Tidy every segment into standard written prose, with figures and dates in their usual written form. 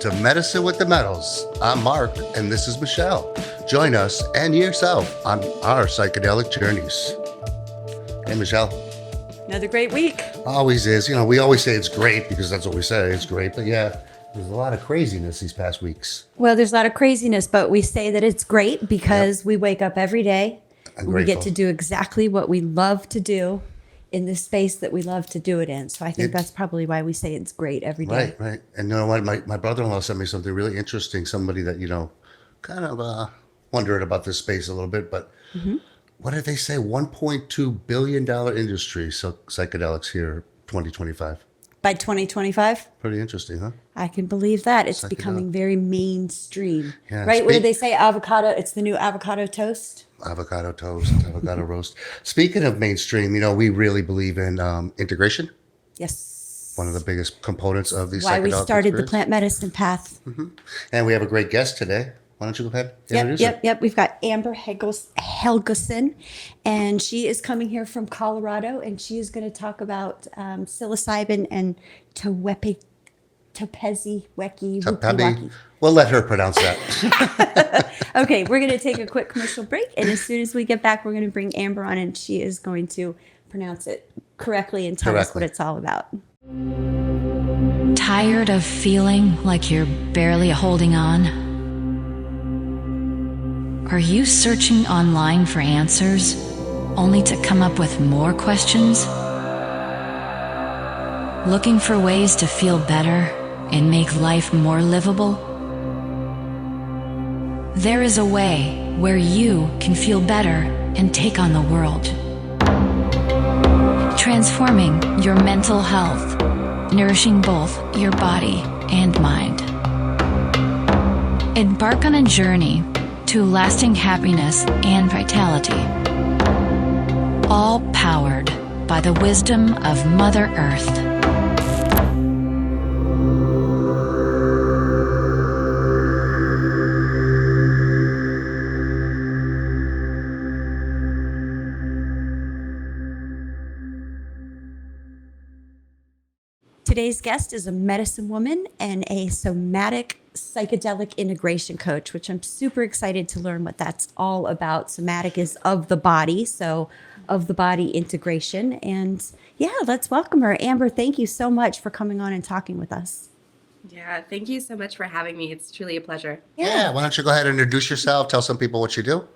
to Medicine with the Metals. I'm Mark, and this is Michelle. Join us and yourself on our psychedelic journeys. Hey, Michelle. Another great week. Always is. You know, we always say it's great because that's what we say. It's great. But yeah, there's a lot of craziness these past weeks. Well, there's a lot of craziness, but we say that it's great because we wake up every day. I'm We get grateful. to do exactly what we love to do in the space that we love to do it in. So I think that's probably why we say it's great every day. Right. And you know what? My brother-in-law sent me something really interesting. Somebody that, kind of wondered about this space a little bit. But what did they say? $1.2 billion industry, so psychedelics here, 2025. By 2025, Pretty interesting, huh? I can believe that. It's Psychedelic. becoming very mainstream. Yeah, Right? What do they say? Avocado. It's the new avocado toast. Avocado toast, avocado roast. Speaking of mainstream, we really believe in integration. Yes. One of the biggest components of the Why we psychedelic started the experience. plant medicine path. And we have a great guest today. Why don't you go ahead and introduce her? Yep. We've got Amber Helgeson, and she is coming here from Colorado, and she is going to talk about psilocybin and Topezi Weki. Tapabi. We'll let her pronounce that. Okay, we're going to take a quick commercial break, and as soon as we get back, we're going to bring Amber on, and she is going to pronounce it correctly and tell us what it's all about. Tired of feeling like you're barely holding on? Are you searching online for answers, only to come up with more questions? Looking for ways to feel better and make life more livable? There is a way where you can feel better and take on the world. Transforming your mental health, nourishing both your body and mind. Embark on a journey to lasting happiness and vitality. All powered by the wisdom of Mother Earth. Today's guest is a medicine woman and a somatic psychedelic integration coach, which I'm super excited to learn what that's all about. Somatic is of the body, so of the body integration. And yeah, let's welcome her. Amber, thank you so much for coming on and talking with us. Yeah, thank you so much for having me. It's truly a pleasure. Yeah, why don't you go ahead and introduce yourself, tell some people what you do.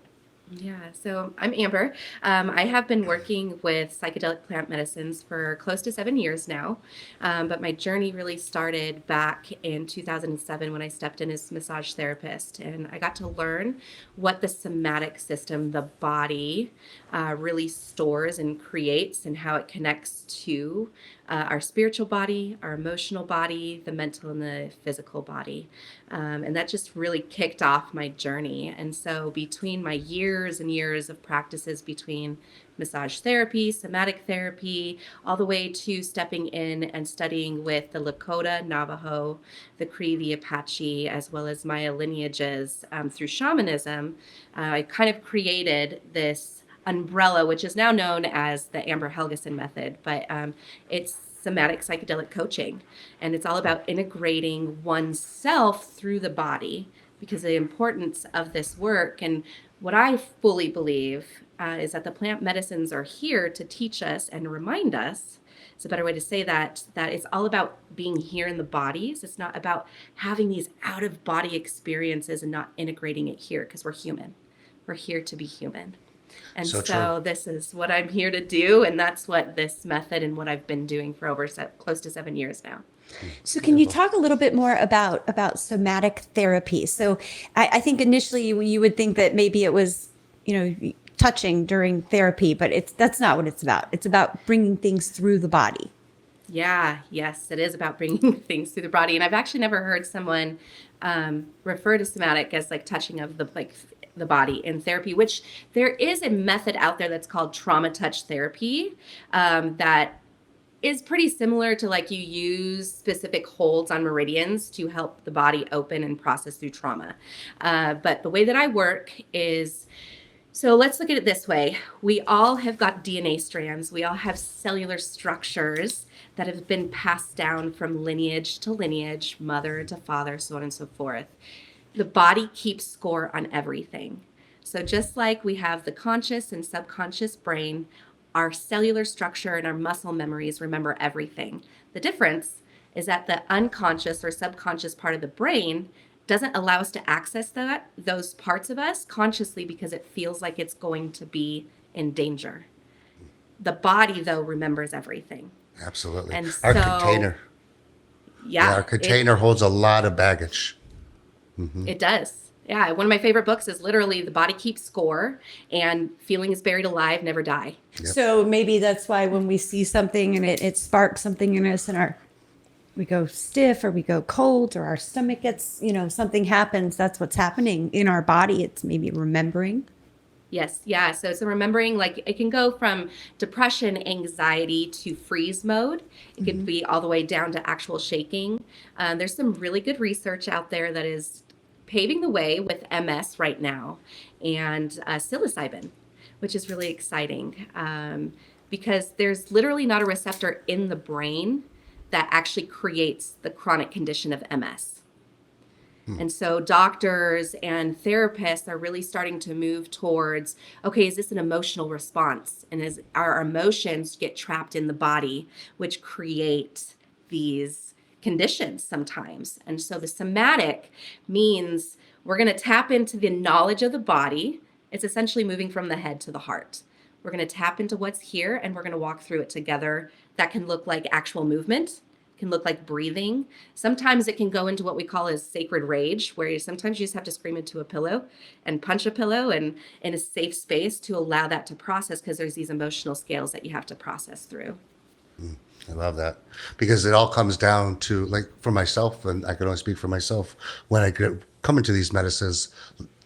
Yeah, so I'm Amber. I have been working with psychedelic plant medicines for close to 7 years now, but my journey really started back in 2007 when I stepped in as massage therapist, and I got to learn what the somatic system, the body, really stores and creates, and how it connects to our spiritual body, our emotional body, the mental and the physical body. And that just really kicked off my journey. And so between my years and years of practices between massage therapy, somatic therapy, all the way to stepping in and studying with the Lakota, Navajo, the Cree, the Apache, as well as Maya lineages through shamanism, I kind of created this umbrella, which is now known as the Amber Helgeson method, but it's somatic psychedelic coaching, and it's all about integrating oneself through the body, because the importance of this work, and what I fully believe is that the plant medicines are here to teach us and remind us. It's a better way to say that it's all about being here in the bodies. It's not about having these out of body experiences and not integrating it here, because we're human. We're here to be human. And so this is what I'm here to do, and that's what this method and what I've been doing for over close to 7 years now. So can you talk a little bit more about somatic therapy? So I think initially you would think that maybe it was, touching during therapy, but that's not what it's about. It's about bringing things through the body. Yes, it is about bringing things through the body. And I've actually never heard someone refer to somatic as like touching of the body in therapy, which there is a method out there that's called trauma touch therapy that is pretty similar to like you use specific holds on meridians to help the body open and process through trauma. But the way that I work is So let's look at it this way. We all have got DNA strands. We all have cellular structures that have been passed down from lineage to lineage, mother to father, so on and so forth. The body keeps score on everything. So just like we have the conscious and subconscious brain, our cellular structure and our muscle memories remember everything. The difference is that the unconscious or subconscious part of the brain doesn't allow us to access those parts of us consciously because it feels like it's going to be in danger. The body, though, remembers everything. Absolutely. And Our so, container. Yeah, Our container holds a lot of baggage. it does. Yeah, one of my favorite books is literally The Body Keeps Score, and feelings buried alive never die. Yep. So maybe that's why when we see something and it sparks something in us and we go stiff or we go cold or our stomach gets, something happens, that's what's happening in our body. It's maybe remembering. Yes, yeah. So remembering, like, it can go from depression, anxiety to freeze mode. It could be all the way down to actual shaking. There's some really good research out there that is paving the way with MS right now and psilocybin, which is really exciting because there's literally not a receptor in the brain that actually creates the chronic condition of MS. And so doctors and therapists are really starting to move towards, okay, is this an emotional response? And as our emotions get trapped in the body, which create these conditions sometimes. And so the somatic means we're going to tap into the knowledge of the body. It's essentially moving from the head to the heart. We're going to tap into what's here and we're going to walk through it together. That can look like actual movement, can look like breathing. Sometimes it can go into what we call as sacred rage, where sometimes you just have to scream into a pillow and punch a pillow and in a safe space to allow that to process, because there's these emotional scales that you have to process through. I love that, because it all comes down to, like, for myself, and I can only speak for myself, when I come into these medicines,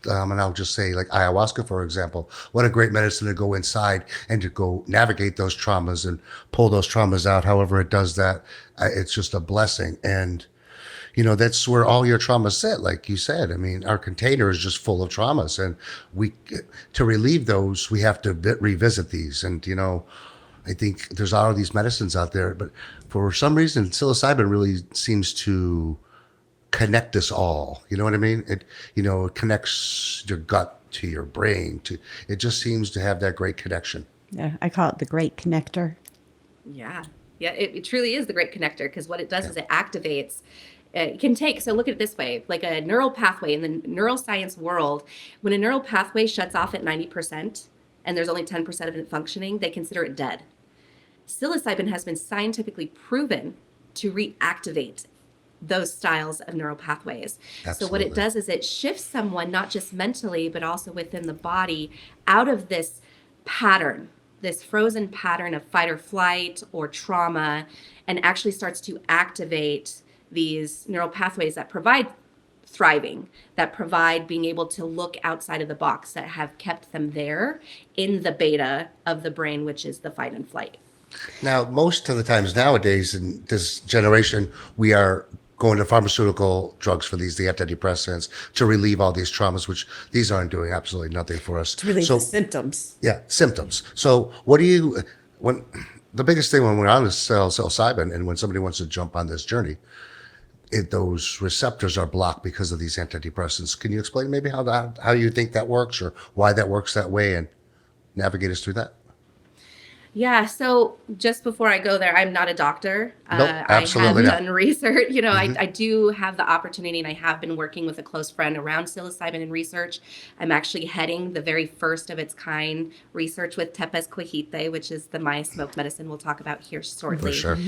and I'll just say, like, ayahuasca, for example, what a great medicine to go inside and to go navigate those traumas and pull those traumas out. However it does that, it's just a blessing. And, that's where all your traumas sit, like you said. I mean, our container is just full of traumas, and to relieve those, we have to revisit these. And, I think there's all of these medicines out there, but for some reason, psilocybin really seems to connect us all. You know what I mean? It connects your gut to your brain. It just seems to have that great connection. Yeah, I call it the great connector. Yeah. Yeah, it truly is the great connector, because what it does is it activates. It can take, so look at it this way, like a neural pathway in the neuroscience world. When a neural pathway shuts off at 90% and there's only 10% of it functioning, they consider it dead. Psilocybin has been scientifically proven to reactivate those styles of neural pathways. Absolutely. So what it does is it shifts someone, not just mentally, but also within the body, out of this pattern, this frozen pattern of fight or flight or trauma, and actually starts to activate these neural pathways that provide thriving, that provide being able to look outside of the box, that have kept them there in the beta of the brain, which is the fight and flight. Now, most of the times nowadays in this generation, we are going to pharmaceutical drugs for the antidepressants to relieve all these traumas, which these aren't doing absolutely nothing for us. To relieve the symptoms. Yeah, symptoms. So when the biggest thing when we're on this psilocybin, and when somebody wants to jump on this journey, those receptors are blocked because of these antidepressants. Can you explain maybe how you think that works, or why that works that way, and navigate us through that? Yeah, so just before I go there, I'm not a doctor. Nope, absolutely I not. have done research. I do have the opportunity, and I have been working with a close friend around psilocybin and research. I'm actually heading the very first of its kind research with Tepes Quejite, which is the Maya smoke medicine we'll talk about here shortly. For sure.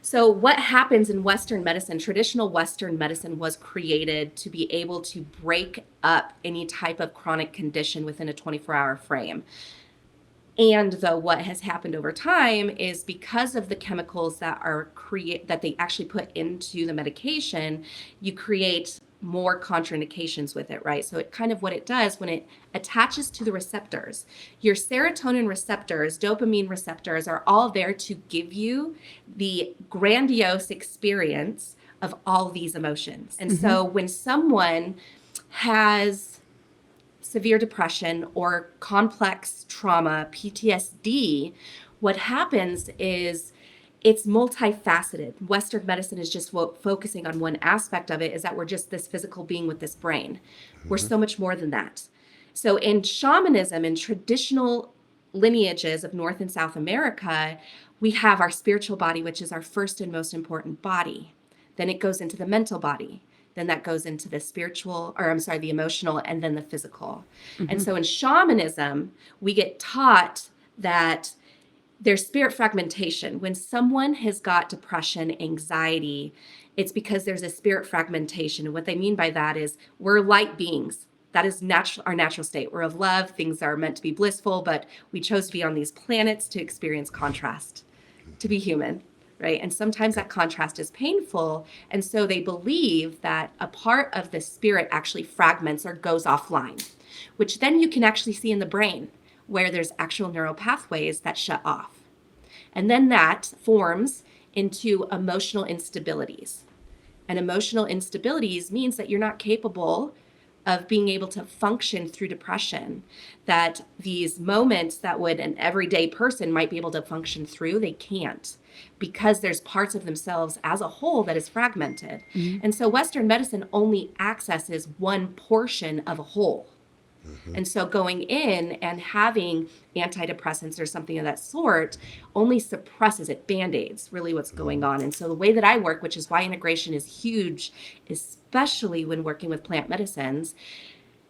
So what happens in Western medicine, traditional Western medicine was created to be able to break up any type of chronic condition within a 24-hour frame. And though what has happened over time is because of the chemicals that that they actually put into the medication, you create more contraindications with it, right? So it kind of what it does when it attaches to the receptors, your serotonin receptors, dopamine receptors are all there to give you the grandiose experience of all these emotions. And so when someone has severe depression or complex trauma, PTSD, what happens is it's multifaceted. Western medicine is just focusing on one aspect of it, is that we're just this physical being with this brain. We're so much more than that. So in shamanism and traditional lineages of North and South America, we have our spiritual body, which is our first and most important body. Then it goes into the mental body. Then that goes into the the emotional, and then the physical. And so in shamanism, we get taught that there's spirit fragmentation. When someone has got depression, anxiety, it's because there's a spirit fragmentation. And what they mean by that is we're light beings. That is our natural state. We're of love. Things are meant to be blissful, but we chose to be on these planets to experience contrast, to be human, right? And sometimes that contrast is painful. And so they believe that a part of the spirit actually fragments or goes offline, which then you can actually see in the brain, where there's actual neural pathways that shut off. And then that forms into emotional instabilities. And emotional instabilities means that you're not capable of being able to function through depression, that these moments that would an everyday person might be able to function through, they can't, because there's parts of themselves as a whole that is fragmented. And so Western medicine only accesses one portion of a whole. And so going in and having antidepressants or something of that sort only suppresses it, band-aids really what's going on. And so the way that I work, which is why integration is huge, especially when working with plant medicines,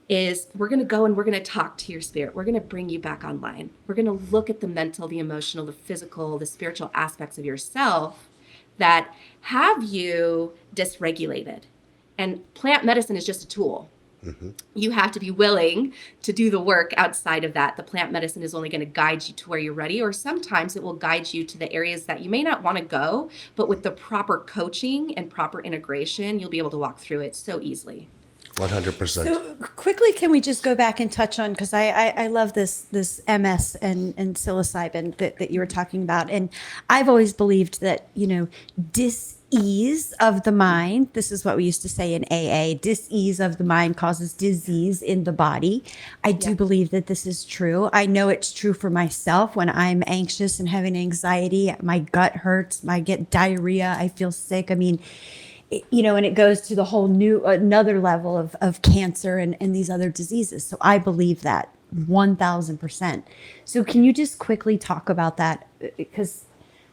is we're going to go and we're going to talk to your spirit. We're going to bring you back online. We're going to look at the mental, the emotional, the physical, the spiritual aspects of yourself that have you dysregulated. And plant medicine is just a tool. You have to be willing to do the work outside of that. The plant medicine is only going to guide you to where you're ready, or sometimes it will guide you to the areas that you may not want to go, but with the proper coaching and proper integration, you'll be able to walk through it so easily. 100%. So quickly, can we just go back and touch on, because I love this MS and psilocybin that you were talking about. And I've always believed that, dis-ease of the mind, this is what we used to say in AA, dis-ease of the mind causes disease in the body. I do believe that this is true. I know it's true for myself. When I'm anxious and having anxiety, my gut hurts, I get diarrhea, I feel sick. I mean, and it goes to the whole another level of cancer and these other diseases. So I believe that 1000%. So can you just quickly talk about that? Because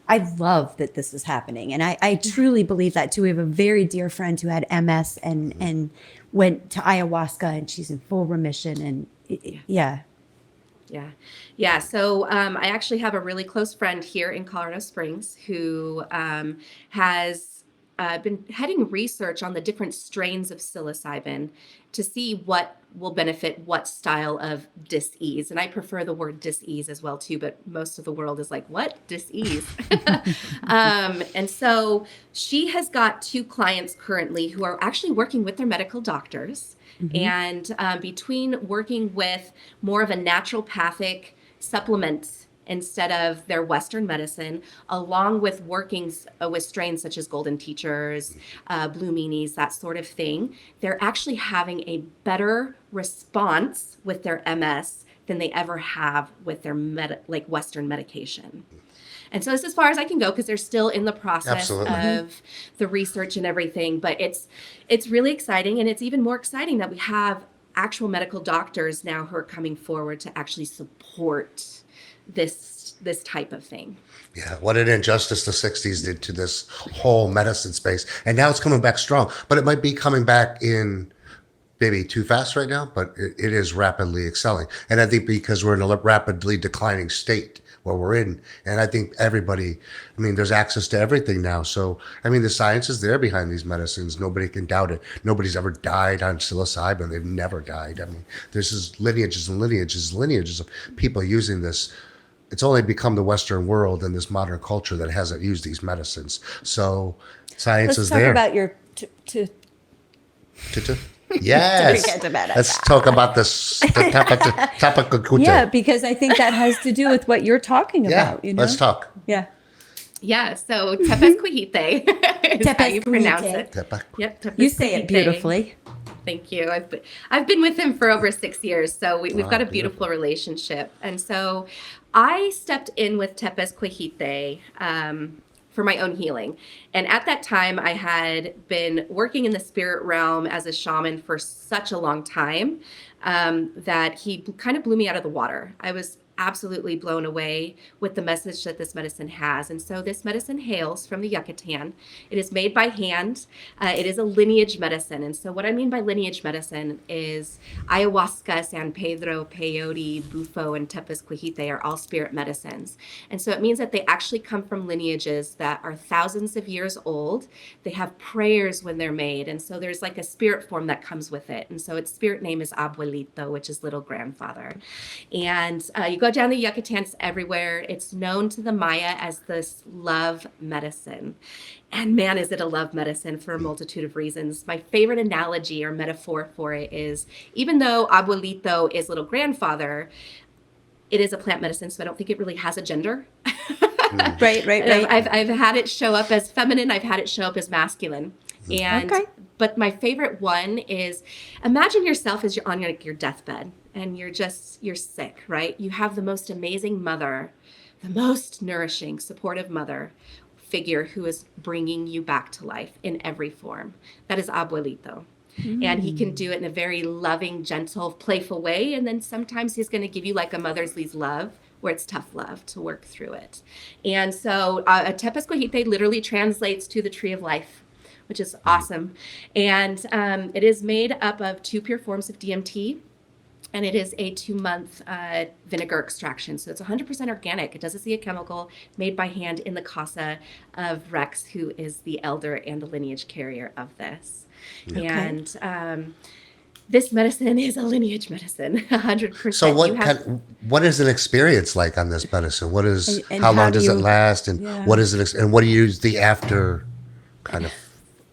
I love that this is happening. And I truly believe that too. We have a very dear friend who had MS and went to ayahuasca, and she's in full remission. And Yeah. So I actually have a really close friend here in Colorado Springs who has been heading research on the different strains of psilocybin to see what will benefit what style of dis-ease. And I prefer the word dis-ease as well too, but most of the world is like, what? Dis-ease? And so she has got 2 clients currently who are actually working with their medical doctors. And between working with more of a naturopathic supplement instead of their Western medicine, along with working with strains such as golden teachers, blue meanies, that sort of thing, they're actually having a better response with their MS than they ever have with their Western medication. And so it's as far as I can go because they're still in the process of the research and everything. But it's really exciting, and it's even more exciting that we have actual medical doctors now who are coming forward to actually support this type of thing. Yeah, what an injustice the 60s did to this whole medicine space. And now it's coming back strong. But it might be coming back in maybe too fast right now, but it is rapidly excelling. And I think because we're in a rapidly declining state where we're in, and I think there's access to everything now. So, the science is there behind these medicines. Nobody can doubt it. Nobody's ever died on psilocybin. They've never died. This is lineages and lineages and lineages of people using this. It's only become the Western world and this modern culture that hasn't used these medicines. So science is there. Let's talk about your Yes. Let's talk about this. Yeah, because I think that has to do with what you're talking about. Let's talk. Yeah, so Tepezcuijite is how you pronounce it. You say it beautifully. Thank you. I've been with him for over 6 years, so we've got a Beautiful. beautiful relationship. And so I stepped in with Tepes Quejite for my own healing. And at that time, I had been working in the spirit realm as a shaman for such a long time that he kind of blew me out of the water. I was absolutely blown away with the message that this medicine has. And so this medicine hails from the Yucatan. It is made by hand. It is a lineage medicine. And so what I mean by lineage medicine is ayahuasca, San Pedro, peyote, bufo, and Tepes Quejite are all spirit medicines. And so it means that they actually come from lineages that are thousands of years old. They have prayers when they're made. And so there's like a spirit form that comes with it. And so its spirit name is abuelito, which is little grandfather. And you go down the Yucatan, it's everywhere. It's known to the Maya as this love medicine. And man, is it a love medicine for a multitude of reasons. My favorite analogy or metaphor for it is, even though abuelito is little grandfather, it is a plant medicine, so I don't think it really has a gender. Right. I've had it show up as feminine. I've had it show up as masculine. And but my favorite one is, imagine yourself as you're on your deathbed and you're sick, right? You have the most amazing mother, the most nourishing, supportive mother figure who is bringing you back to life in every form. That is abuelito. And he can do it in a very loving, gentle, playful way. And then sometimes he's going to give you like a mother's love, where it's tough love to work through it. And so Tepes Quejite literally translates to the tree of life, which is awesome. And it is made up of 2 pure forms of DMT. And it is a 2-month vinegar extraction. So it's 100% organic. It doesn't see a chemical, made by hand in the casa of Rex, who is the elder and the lineage carrier of this. Okay. And this medicine is a lineage medicine, 100%. So what is an experience like on this medicine? What is, and how long does it last? And what is it, and what do you use the after kind of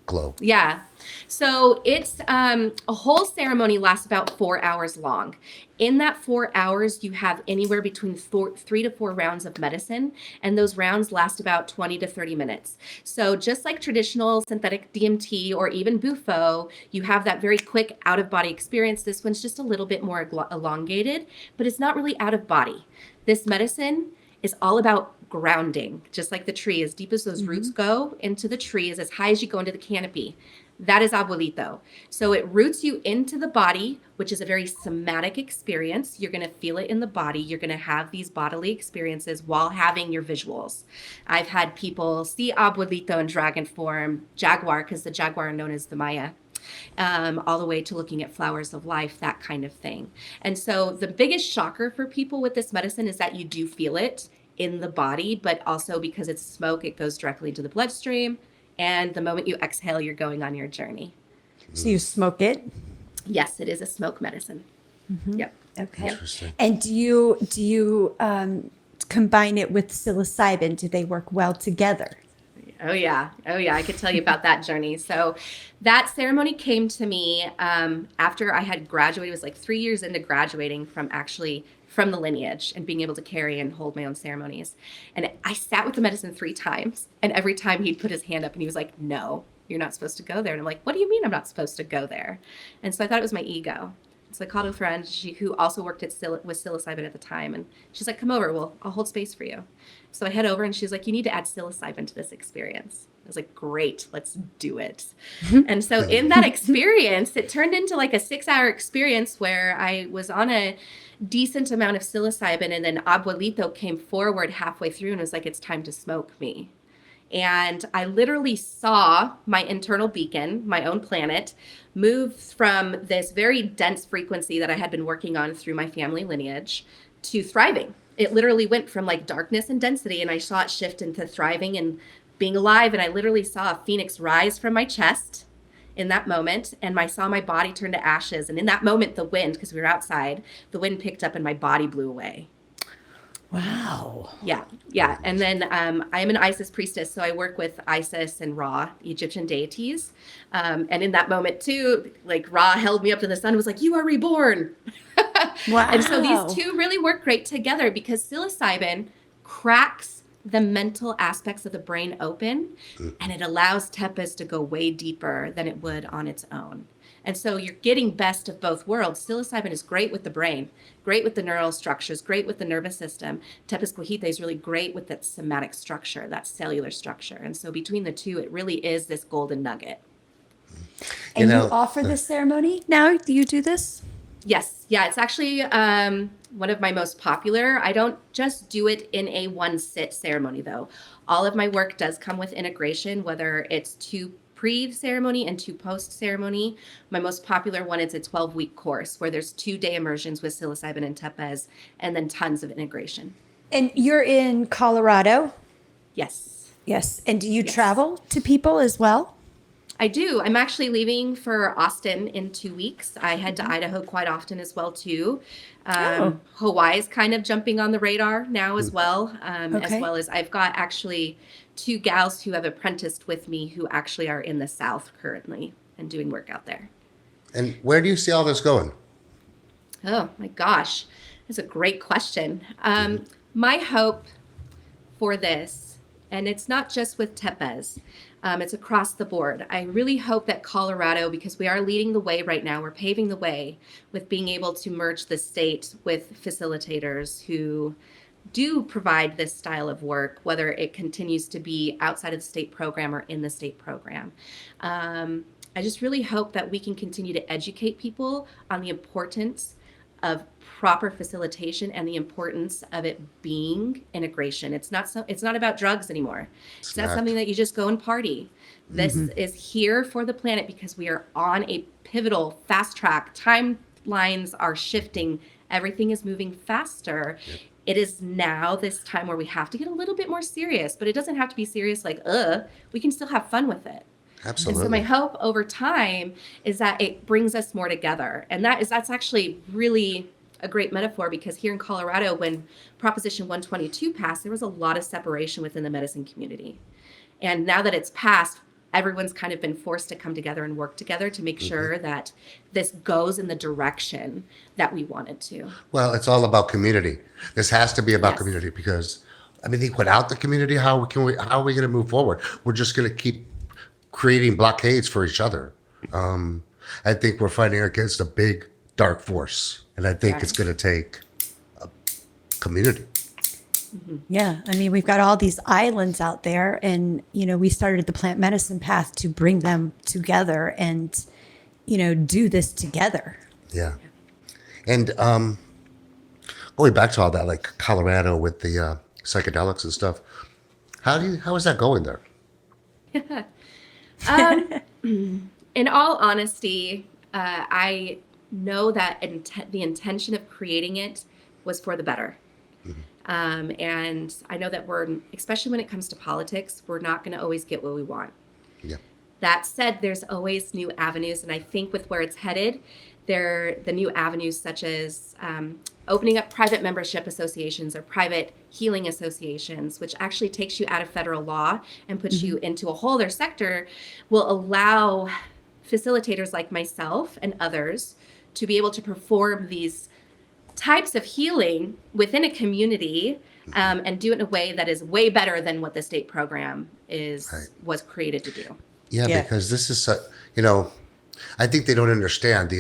glow? Yeah. So it's a whole ceremony lasts about 4 hours long. In that 4 hours, you have anywhere between 3 to 4 rounds of medicine, and those rounds last about 20 to 30 minutes. So just like traditional synthetic DMT or even bufo, you have that very quick out-of-body experience. This one's just a little bit more elongated, but it's not really out of body. This medicine is all about grounding, just like the tree. As deep as those roots go into the tree is as high as you go into the canopy. That is abuelito. So it roots you into the body, which is a very somatic experience. You're going to feel it in the body. You're going to have these bodily experiences while having your visuals. I've had people see abuelito in dragon form, jaguar, because the jaguar are known as the Maya, all the way to looking at flowers of life, that kind of thing. And so the biggest shocker for people with this medicine is that you do feel it in the body, but also because it's smoke, it goes directly into the bloodstream. And the moment you exhale, you're going on your journey. So you smoke it? Yes, it is a smoke medicine. Yep. Okay. Interesting. And do you combine it with psilocybin? Do they work well together? Oh yeah. I could tell you about that journey. So that ceremony came to me after I had graduated. It was like 3 years into graduating from the lineage and being able to carry and hold my own ceremonies. And I sat with the medicine 3 times, and every time he'd put his hand up and he was like, no, you're not supposed to go there. And I'm like, what do you mean I'm not supposed to go there? And so I thought it was my ego. So I called a friend who also worked with psilocybin at the time. And she's like, come over, I'll hold space for you. So I head over and she's like, you need to add psilocybin to this experience. I was like, great, let's do it. And so in that experience, it turned into like a 6-hour experience where I was on a decent amount of psilocybin, and then abuelito came forward halfway through and was like, it's time to smoke me. And I literally saw my internal beacon, my own planet, move from this very dense frequency that I had been working on through my family lineage to thriving. It literally went from like darkness and density, and I saw it shift into thriving and being alive. And I literally saw a phoenix rise from my chest in that moment, and I saw my body turn to ashes. And in that moment, the wind, because we were outside, the wind picked up and my body blew away. Wow. Yeah. And then I am an Isis priestess, so I work with Isis and Ra, Egyptian deities. And in that moment too, like Ra held me up to the sun and was like, you are reborn. Wow. And so these two really work great together because psilocybin cracks the mental aspects of the brain open, and it allows Tepes to go way deeper than it would on its own. And so you're getting best of both worlds. Psilocybin is great with the brain, great with the neural structures, great with the nervous system. Tepes Cohete is really great with that somatic structure, that cellular structure. And so between the two, it really is this golden nugget. And you know, offer this ceremony now? Do you do this? Yes. Yeah, it's actually one of my most popular. I don't just do it in a one sit ceremony, though. All of my work does come with integration, whether it's two pre-ceremony and two post-ceremony. My most popular one is a 12-week course where there's 2-day immersions with psilocybin and tepes, and then tons of integration. And you're in Colorado? Yes. Yes. And do you Yes. travel to people as well? I do. I'm actually leaving for Austin in 2 weeks. I head to Idaho quite often as well, too. Hawaii is kind of jumping on the radar now as well, as Okay. well as I've got actually 2 gals who have apprenticed with me who actually are in the South currently and doing work out there. and where do you see all this going? Oh my gosh, that's a great question. My hope for this, and it's not just with tepes, it's across the board. I really hope that Colorado, because we are leading the way right now, we're paving the way with being able to merge the state with facilitators who do provide this style of work, whether it continues to be outside of the state program or in the state program. I just really hope that we can continue to educate people on the importance of proper facilitation and the importance of it being integration. It's not about drugs anymore. It's not not. something that you just go and party. This is here for the planet because we are on a pivotal fast track. Timelines are shifting. Everything is moving faster. It is now this time where we have to get a little bit more serious, but it doesn't have to be serious like, we can still have fun with it. Absolutely. And so my hope over time is that it brings us more together. And that's actually really a great metaphor because here in Colorado, when Proposition 122 passed, there was a lot of separation within the medicine community. And now that it's passed, everyone's kind of been forced to come together and work together to make sure that this goes in the direction that we want it to. Well, it's all about community. This has to be about Yes. community because, I mean, without the community, how are we going to move forward? We're just going to keep creating blockades for each other. I think we're fighting against a big dark force, and I think it's going to take a community. Yeah. I mean, we've got all these islands out there, and, we started the plant medicine path to bring them together and, do this together. Yeah. And going back to all that, like Colorado with the psychedelics and stuff, how is that going there? In all honesty, I know that the intention of creating it was for the better. And I know that especially when it comes to politics, we're not going to always get what we want. Yeah. That said, there's always new avenues. And I think with where it's headed, the new avenues such as opening up private membership associations or private healing associations, which actually takes you out of federal law and puts you into a whole other sector, will allow facilitators like myself and others to be able to perform these types of healing within a community and do it in a way that is way better than what the state program was created to do. Yeah, because this is, I think they don't understand the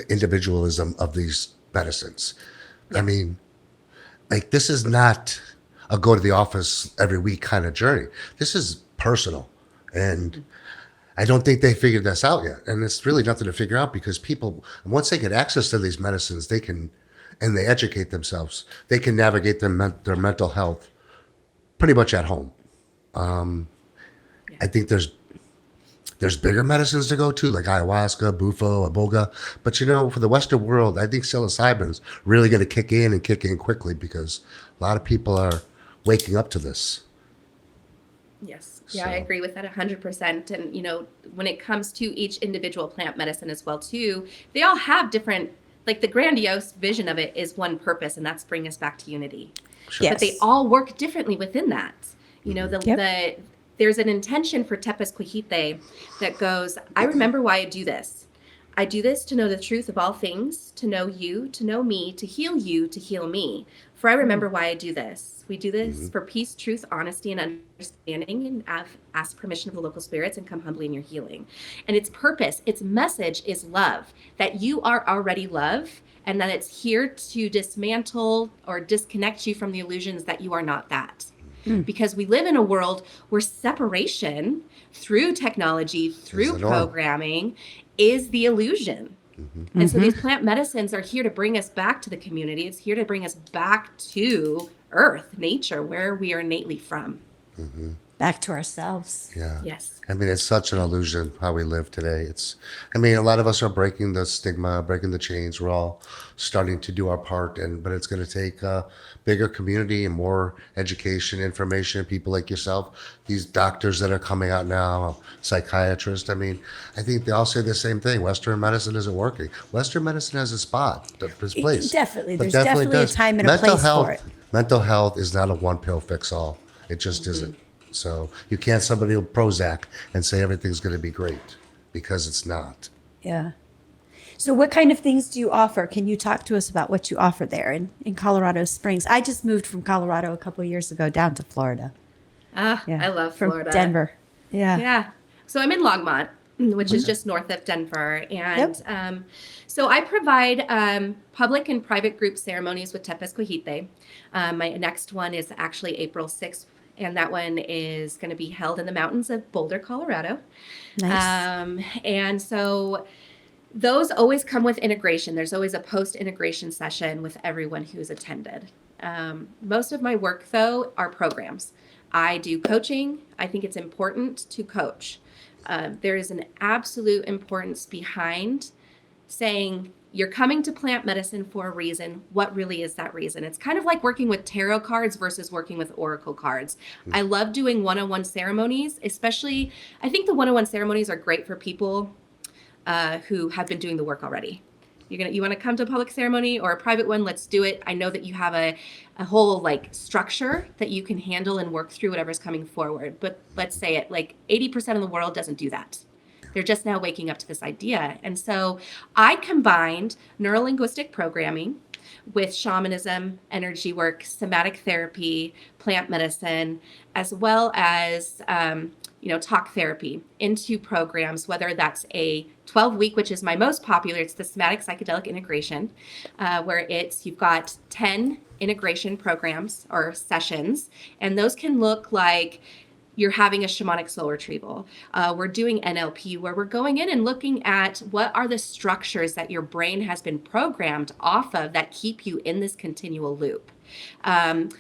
individualism of these medicines. I mean, like, this is not a go to the office every week kind of journey. This is personal. And I don't think they figured this out yet. And it's really nothing to figure out because people, once they get access to these medicines, they can, and they educate themselves, they can navigate their mental health pretty much at home. I think there's bigger medicines to go to, like ayahuasca, bufo, iboga. But for the Western world, I think psilocybin's really going to kick in quickly because a lot of people are waking up to this. Yes. Yeah, I agree with that 100%. And, when it comes to each individual plant medicine as well, too, they all have different, like the grandiose vision of it is one purpose, and that's bring us back to unity. Sure. Yes. But they all work differently within that. There's an intention for Tepes Cohete that goes, I remember why I do this. I do this to know the truth of all things, to know you, to know me, to heal you, to heal me. For I remember why I do this. We do this for peace, truth, honesty, and understanding, and ask permission of the local spirits and come humbly in your healing. And its purpose, its message is love, that you are already love, and that it's here to dismantle or disconnect you from the illusions that you are not that. Because we live in a world where separation through technology, through programming, is the illusion. And so these plant medicines are here to bring us back to the community. It's here to bring us back to earth, nature, where we are innately from. Back to ourselves. Yeah. Yes. I mean, it's such an illusion how we live today. A lot of us are breaking the stigma, breaking the chains. We're all starting to do our part, but it's going to take a bigger community and more education, information, people like yourself, these doctors that are coming out now, psychiatrists. I think they all say the same thing. Western medicine isn't working. Western medicine has a spot, its place. Definitely. But There's definitely a time and a place for it. Mental health is not a one pill fix all. It just isn't. So you can't somebody with Prozac and say everything's going to be great, because it's not. Yeah. So what kind of things do you offer? Can you talk to us about what you offer there in Colorado Springs? I just moved from Colorado a couple of years ago down to Florida. I love Florida. From Denver. Yeah. Yeah. So I'm in Longmont, which is just north of Denver. And so I provide public and private group ceremonies with Tepes Cohite. My next one is actually April 6th. And that one is going to be held in the mountains of Boulder, Colorado. Nice. And so those always come with integration. There's always a post-integration session with everyone who's attended. Most of my work, though, are programs. I do coaching. I think it's important to coach. There is an absolute importance behind saying, you're coming to plant medicine for a reason. What really is that reason? It's kind of like working with tarot cards versus working with oracle cards. I love doing one-on-one ceremonies, especially, I think the one-on-one ceremonies are great for people who have been doing the work already. You want to come to a public ceremony or a private one, let's do it. I know that you have a whole structure that you can handle and work through whatever's coming forward. But let's say it, 80% of the world doesn't do that. They're just now waking up to this idea. And so I combined neurolinguistic programming with shamanism, energy work, somatic therapy, plant medicine, as well as talk therapy into programs, whether that's a 12-week, which is my most popular. It's the Somatic Psychedelic Integration, where you've got 10 integration programs or sessions, and those can look like you're having a shamanic soul retrieval. We're doing NLP, where we're going in and looking at what are the structures that your brain has been programmed off of that keep you in this continual loop. And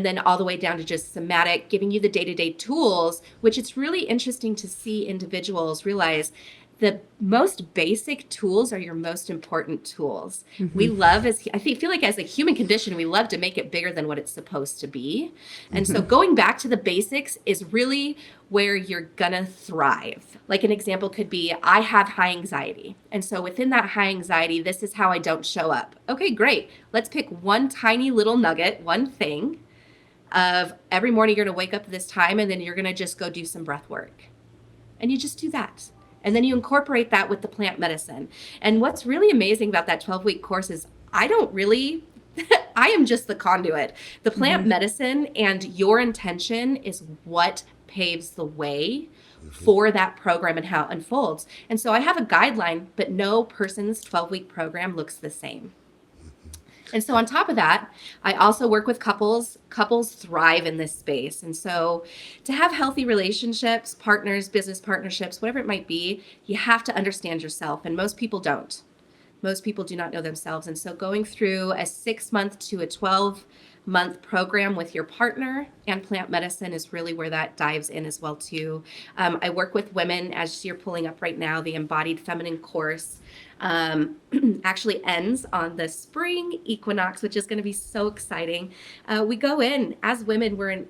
then all the way down to just somatic, giving you the day-to-day tools, which it's really interesting to see individuals realize the most basic tools are your most important tools. We love, I feel like as a human condition, we love to make it bigger than what it's supposed to be. And so going back to the basics is really where you're gonna thrive. Like an example could be, I have high anxiety. And so within that high anxiety, this is how I don't show up. Okay, great. Let's pick one tiny little nugget, one thing of every morning you're gonna wake up at this time, and then you're gonna just go do some breath work. And you just do that. And then you incorporate that with the plant medicine. And what's really amazing about that 12-week course is I am just the conduit. The plant medicine and your intention is what paves the way for that program and how it unfolds. And so I have a guideline, but no person's 12-week program looks the same. And so on top of that, I also work with couples. Couples thrive in this space. And so to have healthy relationships, partners, business partnerships, whatever it might be, you have to understand yourself. And most people don't. Most people do not know themselves. And so going through a 6-month to a 12-month program with your partner and plant medicine is really where that dives in as well too. I work with women, as you're pulling up right now, the Embodied Feminine course actually ends on the spring equinox, which is going to be so exciting. We go in as women, we're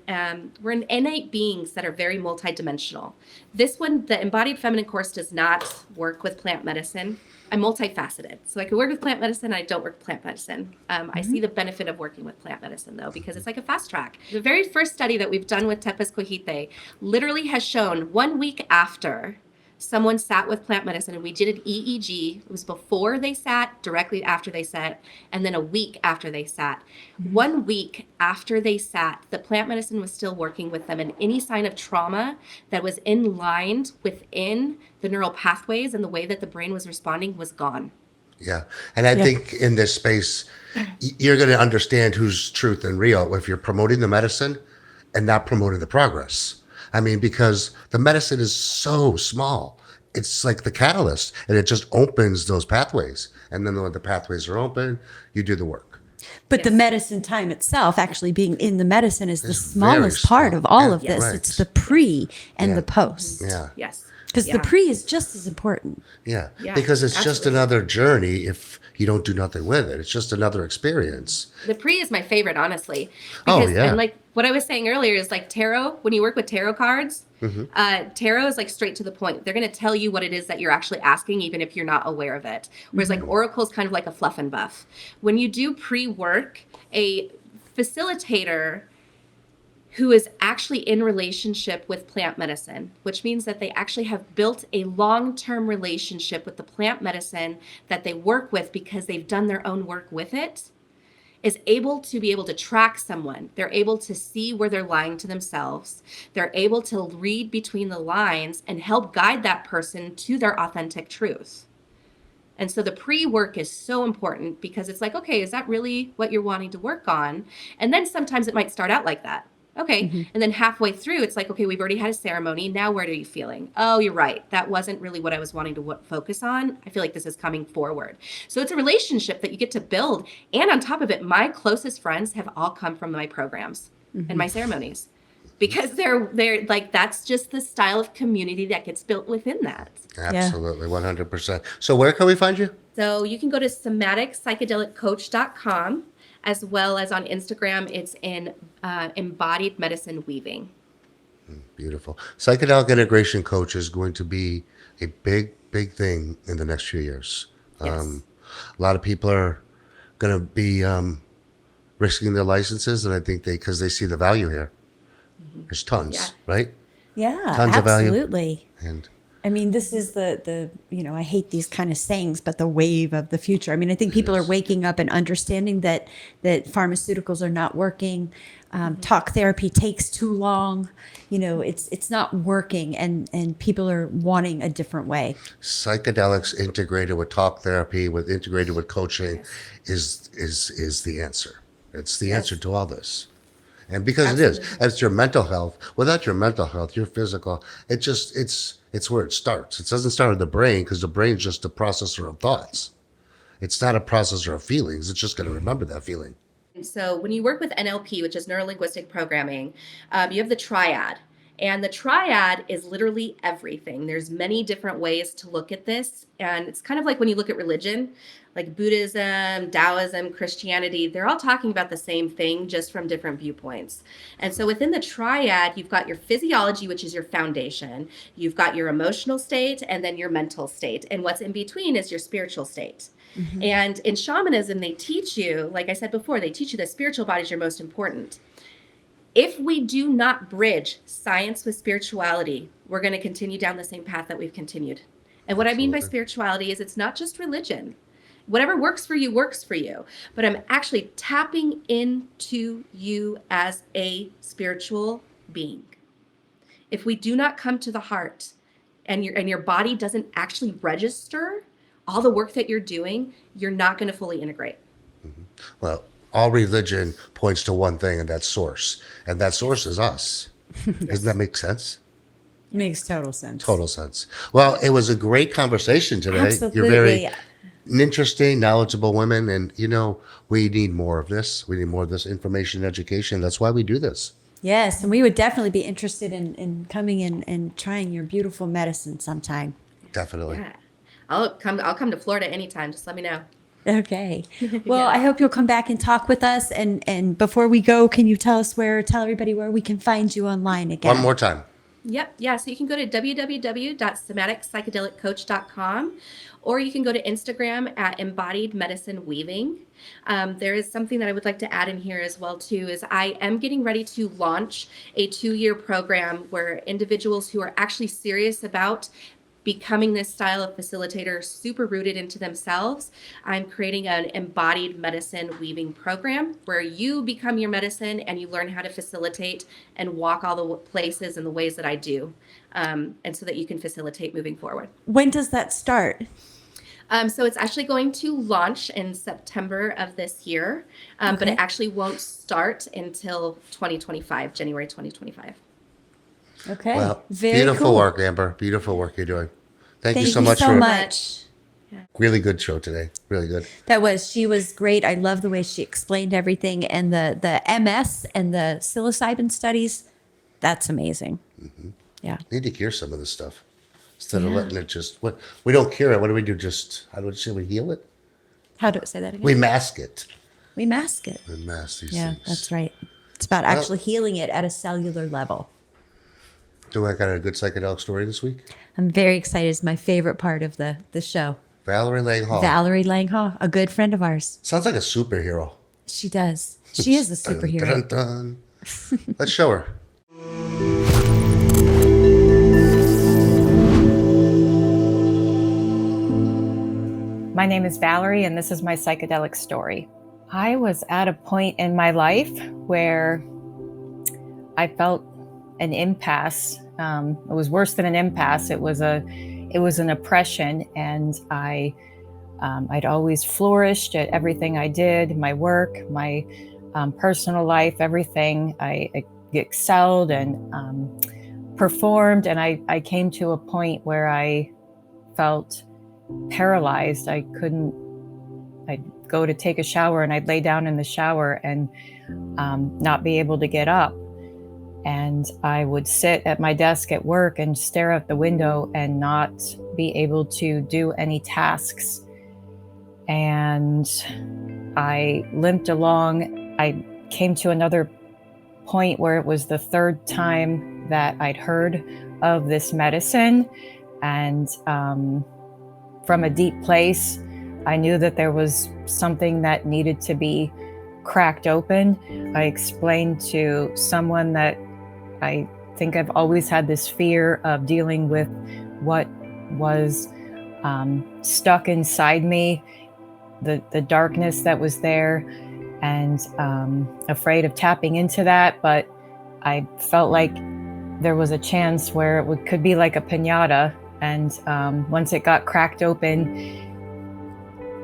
innate beings that are very multidimensional. This one, the Embodied Feminine course, does not work with plant medicine. I'm multifaceted. So I can work with plant medicine and I don't work with plant medicine. I see the benefit of working with plant medicine though, because it's like a fast track. The very first study that we've done with Tepes Cohite literally has shown 1 week after someone sat with plant medicine and we did an EEG. It was before they sat, directly after they sat, and then a week after they sat. 1 week after they sat, the plant medicine was still working with them, and any sign of trauma that was in line within the neural pathways and the way that the brain was responding was gone. Yeah. And I think in this space, you're going to understand who's truth and real if you're promoting the medicine and not promoting the progress. I mean, because the medicine is so small. It's like the catalyst, and it just opens those pathways. And then when the pathways are open, you do the work. But the medicine time itself, actually being in the medicine, is the It's smallest very part small. of all Yeah, of this. right. It's the pre and Yeah. the post. Yeah. Yes. Because the pre is just as important. Yeah. Yeah, Because it's just absolutely. another journey if you don't do nothing with it. It's just another experience. The pre is my favorite, honestly. Oh, Because, yeah. and like what I was saying earlier is like tarot, when you work with tarot cards, tarot is like straight to the point. They're going to tell you what it is that you're actually asking, even if you're not aware of it. Whereas like oracle is kind of like a fluff and buff. When you do pre-work, a facilitator who is actually in relationship with plant medicine, which means that they actually have built a long-term relationship with the plant medicine that they work with because they've done their own work with it, is able to track someone. They're able to see where they're lying to themselves. They're able to read between the lines and help guide that person to their authentic truth. And so the pre-work is so important because it's like, okay, is that really what you're wanting to work on? And then sometimes it might start out like that. Okay. And then halfway through, it's like, okay, we've already had a ceremony. Now, where are you feeling? Oh, you're right. That wasn't really what I was wanting to focus on. I feel like this is coming forward. So it's a relationship that you get to build. And on top of it, my closest friends have all come from my programs and my ceremonies because they're like, that's just the style of community that gets built within that. Absolutely. 100%. So where can we find you? So you can go to somaticpsychedeliccoach.com, as well as on Instagram, it's in embodied medicine weaving. Beautiful. Psychedelic integration coach is going to be a big, big thing in the next few years. Yes. A lot of people are going to be risking their licenses, and I think because they see the value here. There's tons, Yeah. right? Yeah, Tons of value. absolutely. And I mean, this is the I hate these kind of sayings, but the wave of the future. I mean, I think people are waking up and understanding that pharmaceuticals are not working. Talk therapy takes too long. It's not working, and people are wanting a different way. psychedelics integrated with talk therapy, integrated with coaching, is the answer. It's the answer to all this. And because it is, it's your mental health. Without your mental health, your physical, it's where it starts. It doesn't start in the brain because the brain's just a processor of thoughts. It's not a processor of feelings. It's just going to remember that feeling. And so when you work with NLP, which is neuro-linguistic programming, you have the triad. And the triad is literally everything. There's many different ways to look at this. And it's kind of like when you look at religion, like Buddhism, Taoism, Christianity, they're all talking about the same thing, just from different viewpoints. And so within the triad, you've got your physiology, which is your foundation. You've got your emotional state and then your mental state. And what's in between is your spiritual state. And in shamanism, they teach you, like I said before, they teach you that spiritual body is your most important. If we do not bridge science with spirituality, we're going to continue down the same path that we've continued. And what I mean by spirituality is it's not just religion. Whatever works for you, but I'm actually tapping into you as a spiritual being. If we do not come to the heart and your body doesn't actually register all the work that you're doing, you're not going to fully integrate. Well, all religion points to one thing, and that's source. And that source is us. Doesn't that make sense? Makes total sense. Total sense. Well, it was a great conversation today. Absolutely. You're very interesting, knowledgeable women, and we need more of this. We need more of this information and education. That's why we do this. Yes, and we would definitely be interested in coming in and trying your beautiful medicine sometime. Definitely. Yeah. I'll come to Florida anytime. Just let me know. Okay. Well, I hope you'll come back and talk with us. And before we go, can you tell everybody where we can find you online again? One more time. Yep. Yeah. So you can go to www.somaticpsychedeliccoach.com, or you can go to Instagram at embodied medicine weaving. There is something that I would like to add in here as well too, is I am getting ready to launch a 2-year program where individuals who are actually serious about becoming this style of facilitator super rooted into themselves, I'm creating an embodied medicine weaving program where you become your medicine and you learn how to facilitate and walk all the places and the ways that I do, and so that you can facilitate moving forward. When does that start? So it's actually going to launch in September of this year, but it actually won't start until 2025, January 2025. Okay. Well, Very beautiful cool. work, Amber. Beautiful work you're doing. Thank you Thank so you much so for much. really good show today. Really good. She was great. I love the way she explained everything, and the MS and the psilocybin studies. That's amazing. Yeah. Need to cure some of this stuff instead of letting it just. What we don't cure it. What do we do? Just how do we say we heal it? How do I say that again? We mask it. We mask it. We mask these Yeah, things. that's right. It's about actually healing it at a cellular level. Do I got a good psychedelic story this week? I'm very excited. It's my favorite part of the show. Valerie Lang Hall. Valerie Lang Hall, a good friend of ours. Sounds like a superhero. She does. She is a superhero. Dun, dun, dun. Let's show her. My name is Valerie, and this is my psychedelic story. I was at a point in my life where I felt an impasse. It was worse than an impasse. It was an oppression, and I'd always flourished at everything I did, my work, my personal life, everything. I excelled and performed, and I came to a point where I felt paralyzed. I'd go to take a shower and I'd lay down in the shower and not be able to get up. And I would sit at my desk at work and stare out the window and not be able to do any tasks. And I limped along. I came to another point where it was the third time that I'd heard of this medicine. And from a deep place, I knew that there was something that needed to be cracked open. I explained to someone that I think I've always had this fear of dealing with what was stuck inside me, the darkness that was there, and afraid of tapping into that. But I felt like there was a chance where it could be like a piñata. And once it got cracked open,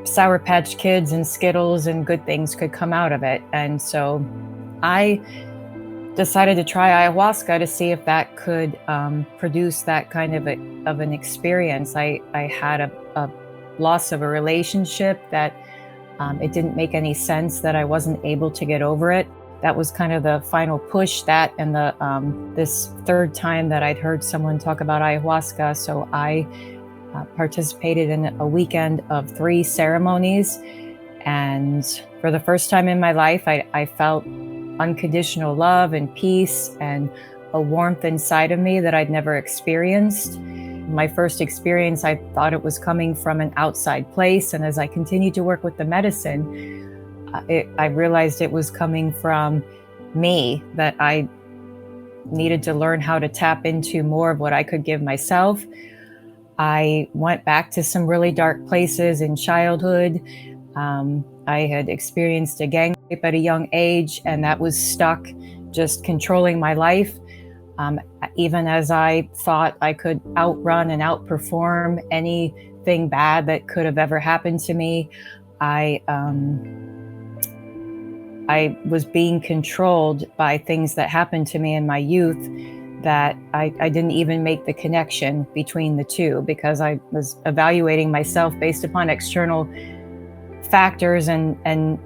Sour Patch Kids and Skittles and good things could come out of it. And so I decided to try ayahuasca to see if that could produce that kind of an experience. I had a loss of a relationship that it didn't make any sense that I wasn't able to get over it. That was kind of the final push, that and this third time that I'd heard someone talk about ayahuasca. So I participated in a weekend of 3 ceremonies. And for the first time in my life, I felt unconditional love and peace and a warmth inside of me that I'd never experienced. My first experience, I thought it was coming from an outside place. And as I continued to work with the medicine, I realized it was coming from me, that I needed to learn how to tap into more of what I could give myself. I went back to some really dark places in childhood. I had experienced a gang rape at a young age, and that was stuck, just controlling my life. Even as I thought I could outrun and outperform anything bad that could have ever happened to me, I was being controlled by things that happened to me in my youth that I didn't even make the connection between the two, because I was evaluating myself based upon external factors, and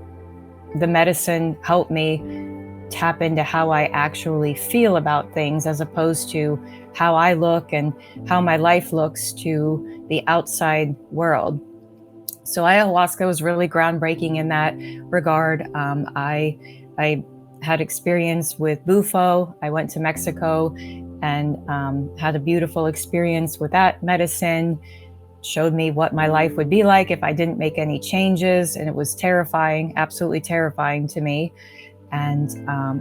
the medicine helped me tap into how I actually feel about things, as opposed to how I look and how my life looks to the outside world. So ayahuasca was really groundbreaking in that regard. I had experience with bufo. I went to Mexico and had a beautiful experience with that medicine. Showed me what my life would be like if I didn't make any changes, and it was terrifying, absolutely terrifying to me. And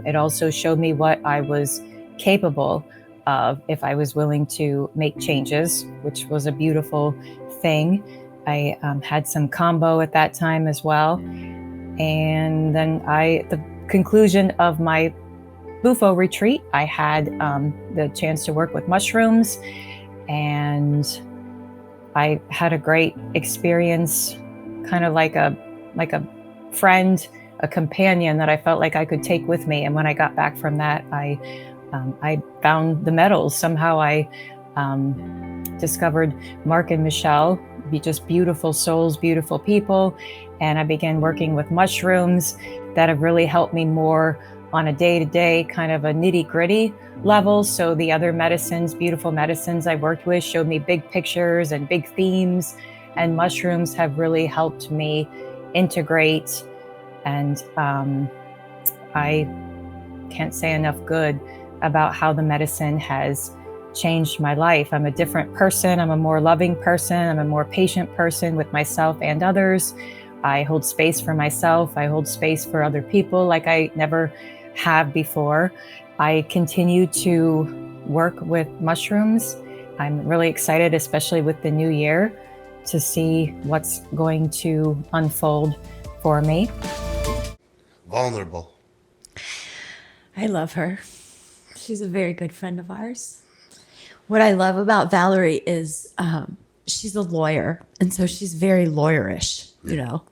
it also showed me what I was capable of if I was willing to make changes, which was a beautiful thing. I had some combo at that time as well. And then at the conclusion of my Bufo retreat, I had the chance to work with mushrooms, and I had a great experience, kind of like a friend, a companion that I felt like I could take with me. And when I got back from that, I found the metals. Somehow I discovered Mark and Michelle, be just beautiful souls, beautiful people. And I began working with mushrooms that have really helped me more on a day-to-day kind of a nitty-gritty level. So the other medicines, beautiful medicines I worked with, showed me big pictures and big themes, and mushrooms have really helped me integrate. And I can't say enough good about how the medicine has changed my life. I'm a different person. I'm a more loving person. I'm a more patient person with myself and others. I hold space for myself. I hold space for other people like I never have before. I continue to work with mushrooms. I'm really excited, especially with the new year, to see what's going to unfold for me. Vulnerable. I love her. She's a very good friend of ours. What I love about Valerie is she's a lawyer, and so she's very lawyerish, you know.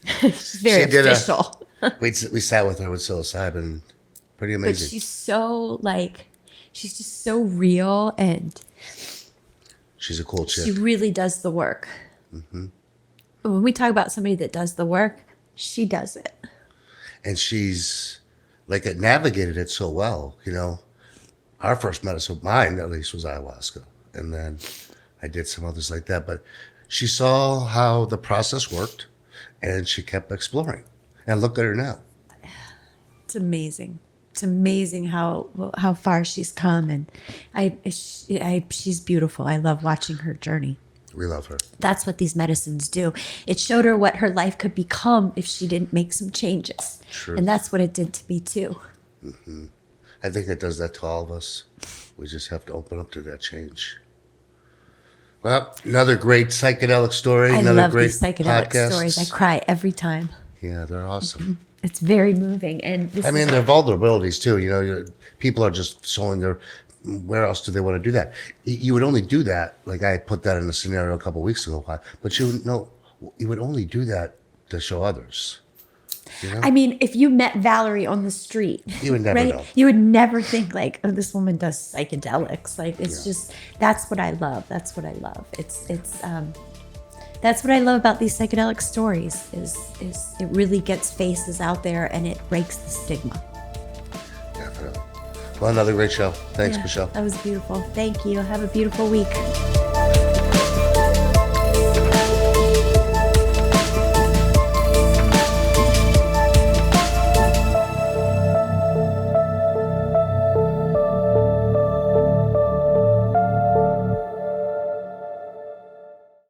She's very official. We sat with her with psilocybin. Pretty amazing. But she's so she's just so real, and she's a cool chick. she really does the work. Mm-hmm. When we talk about somebody that does the work, she does it. And she's navigated it so well, you know. Our first medicine, mine at least, was ayahuasca. And then I did some others like that. But she saw how the process worked, and she kept exploring. And look at her now. It's amazing. It's amazing how far she's come. And she's beautiful. I love watching her journey. We love her. That's what these medicines do. It showed her what her life could become if she didn't make some changes. True. And that's what it did to me too. Mm-hmm. I think it does that to all of us. We just have to open up to that change. Well, another great psychedelic story. I another love great these psychedelic podcast. stories. I cry every time. Yeah, they're awesome. It's very moving. And their vulnerabilities too. You know, people are just showing their. Where else do they want to do that? You would only do that. Like I put that in a scenario a couple of weeks ago. But you would only do that to show others. You know? I mean, if you met Valerie on the street, you would never know. You would never think like, oh, this woman does psychedelics. Like it's just, that's what I love. That's what I love. That's what I love about these psychedelic stories is it really gets faces out there and it breaks the stigma. Definitely. Well, another great show. Thanks, Michelle. That was beautiful. Thank you. Have a beautiful week.